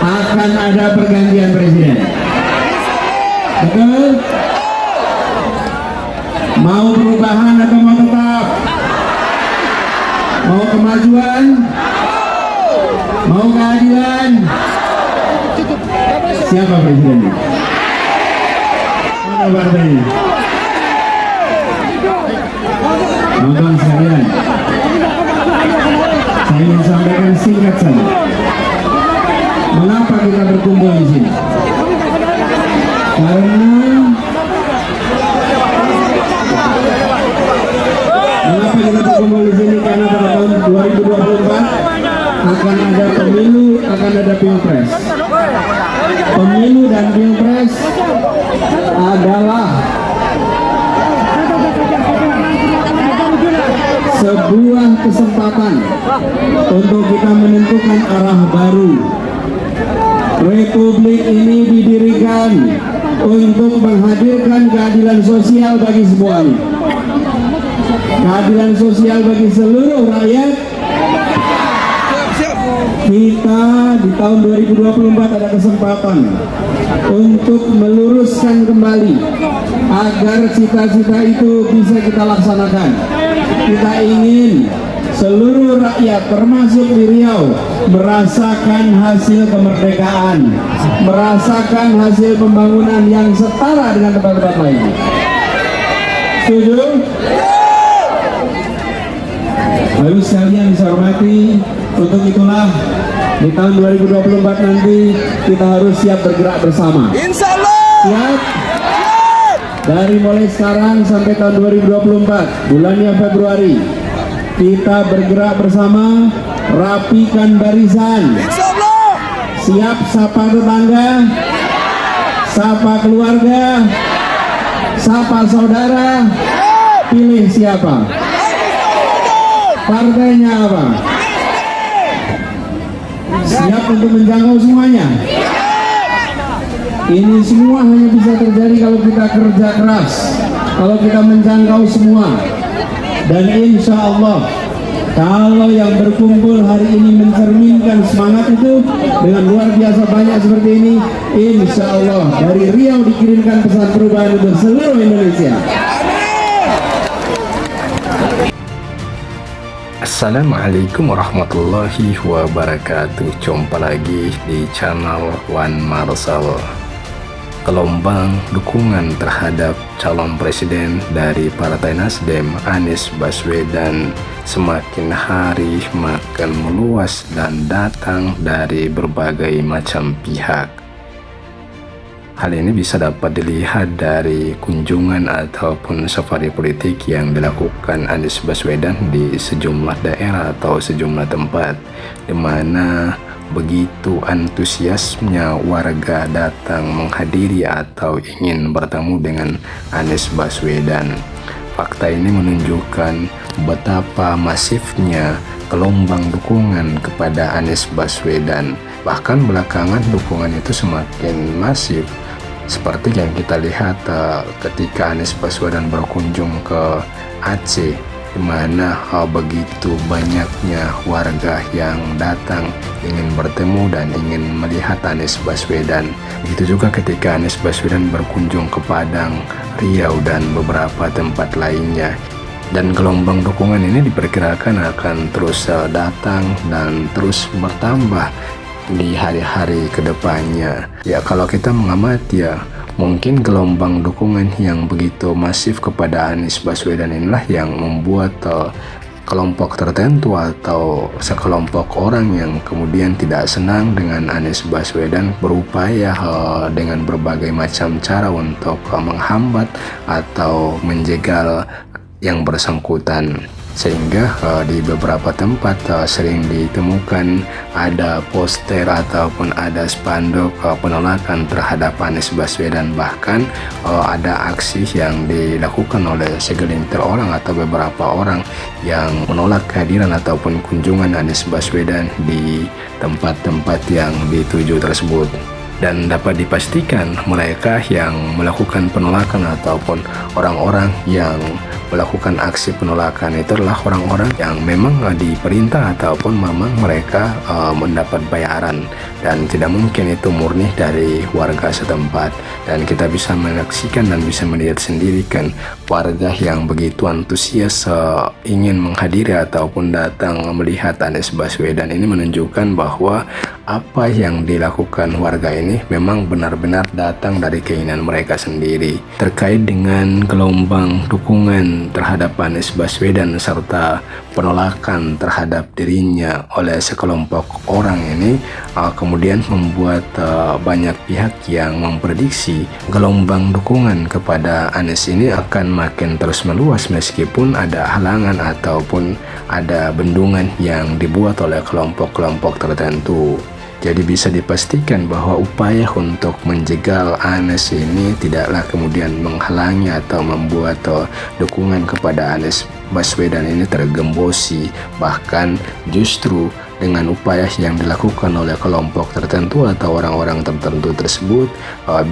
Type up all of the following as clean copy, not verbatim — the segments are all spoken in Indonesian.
akan ada pergantian presiden. Betul? Mau perubahan atau mau tetap? Mau kemajuan? Mau keadilan? Siapa presidennya? Mana partainya? Nonton sekalian, saya ingin sampaikan singkat saja. Mengapa kita berkumpul di sini? Karena mengapa kita berkumpul di sini? Karena pada tahun 2024 akan ada pemilu, akan ada pilpres. Pemilu dan pilpres adalah sebuah kesempatan untuk kita menentukan arah baru. Republik ini didirikan untuk menghadirkan keadilan sosial bagi semuanya. Keadilan sosial bagi seluruh rakyat. Kita di tahun 2024 ada kesempatan untuk meluruskan kembali agar cita-cita itu bisa kita laksanakan. Kita ingin seluruh rakyat termasuk di Riau merasakan hasil kemerdekaan, merasakan hasil pembangunan yang setara dengan tempat-tempat lain. Setuju? Lalu sekalian bisa hormati, untuk itulah di tahun 2024 nanti kita harus siap bergerak bersama. Insya Allah. Siap? Dari mulai sekarang sampai tahun 2024, bulannya Februari, kita bergerak bersama, rapikan barisan. Insya Allah. Siap sapa tetangga, sapa keluarga, sapa saudara, pilih siapa? Partainya apa? Siap untuk menjangkau semuanya? Ini semua hanya bisa terjadi kalau kita kerja keras, kalau kita menjangkau semua. Dan insya Allah, kalau yang berkumpul hari ini mencerminkan semangat itu dengan luar biasa banyak seperti ini, insya Allah dari Riau dikirimkan pesan perubahan untuk seluruh Indonesia. Assalamualaikum warahmatullahi wabarakatuh. Jumpa lagi di channel Wan Marsal. Gelombang dukungan terhadap calon presiden dari Partai Nasdem Anies Baswedan semakin hari makin meluas dan datang dari berbagai macam pihak. Hal ini bisa dapat dilihat dari kunjungan ataupun safari politik yang dilakukan Anies Baswedan di sejumlah daerah atau sejumlah tempat, di mana begitu antusiasnya warga datang menghadiri atau ingin bertemu dengan Anies Baswedan. Fakta ini menunjukkan betapa masifnya gelombang dukungan kepada Anies Baswedan. Bahkan belakangan dukungan itu semakin masif, seperti yang kita lihat ketika Anies Baswedan berkunjung ke Aceh, di mana begitu banyaknya warga yang datang ingin bertemu dan ingin melihat Anies Baswedan. Begitu juga ketika Anies Baswedan berkunjung ke Padang, Riau, dan beberapa tempat lainnya. Dan gelombang dukungan ini diperkirakan akan terus datang dan terus bertambah di hari-hari kedepannya. Ya, kalau kita mengamati ya, mungkin gelombang dukungan yang begitu masif kepada Anies Baswedan inilah yang membuat kelompok tertentu atau sekelompok orang yang kemudian tidak senang dengan Anies Baswedan berupaya dengan berbagai macam cara untuk menghambat atau menjegal yang bersangkutan. Sehingga di beberapa tempat sering ditemukan ada poster ataupun ada spanduk penolakan terhadap Anies Baswedan. Bahkan ada aksi yang dilakukan oleh segelintir orang atau beberapa orang yang menolak kehadiran ataupun kunjungan Anies Baswedan di tempat-tempat yang dituju tersebut. Dan dapat dipastikan mereka yang melakukan penolakan ataupun orang-orang yang melakukan aksi penolakan itu adalah orang-orang yang memang diperintah ataupun memang mereka mendapat bayaran, dan tidak mungkin itu murni dari warga setempat. Dan kita bisa menyaksikan dan bisa melihat sendiri kan warga yang begitu antusias ingin menghadiri ataupun datang melihat Anies Baswedan. Ini menunjukkan bahwa apa yang dilakukan warga ini memang benar-benar datang dari keinginan mereka sendiri. Terkait dengan gelombang dukungan terhadap Anies Baswedan serta penolakan terhadap dirinya oleh sekelompok orang ini kemudian membuat banyak pihak yang memprediksi gelombang dukungan kepada Anies ini akan makin terus meluas meskipun ada halangan ataupun ada bendungan yang dibuat oleh kelompok-kelompok tertentu. Jadi bisa dipastikan bahwa upaya untuk menjegal Anies ini tidaklah kemudian menghalangi atau membuat dukungan kepada Anies Baswedan ini tergembosi. Bahkan justru dengan upaya yang dilakukan oleh kelompok tertentu atau orang-orang tertentu tersebut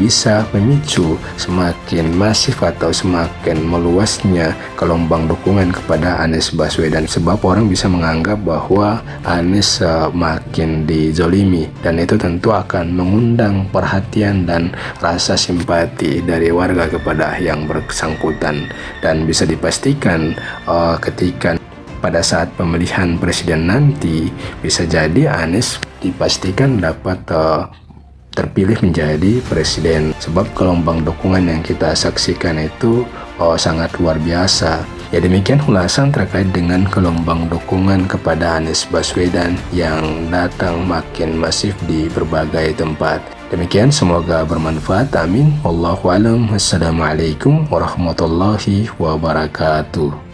bisa memicu semakin masif atau semakin meluasnya gelombang dukungan kepada Anies Baswedan, sebab orang bisa menganggap bahwa Anies makin dizolimi, dan itu tentu akan mengundang perhatian dan rasa simpati dari warga kepada yang bersangkutan. Dan bisa dipastikan ketika pada saat pemilihan presiden nanti bisa jadi Anies dipastikan dapat terpilih menjadi presiden, sebab gelombang dukungan yang kita saksikan itu sangat luar biasa. Ya, demikian ulasan terkait dengan gelombang dukungan kepada Anies Baswedan yang datang makin masif di berbagai tempat. Demikian, semoga bermanfaat. Amin. Wallahu a'lam. Assalamualaikum warahmatullahi wabarakatuh.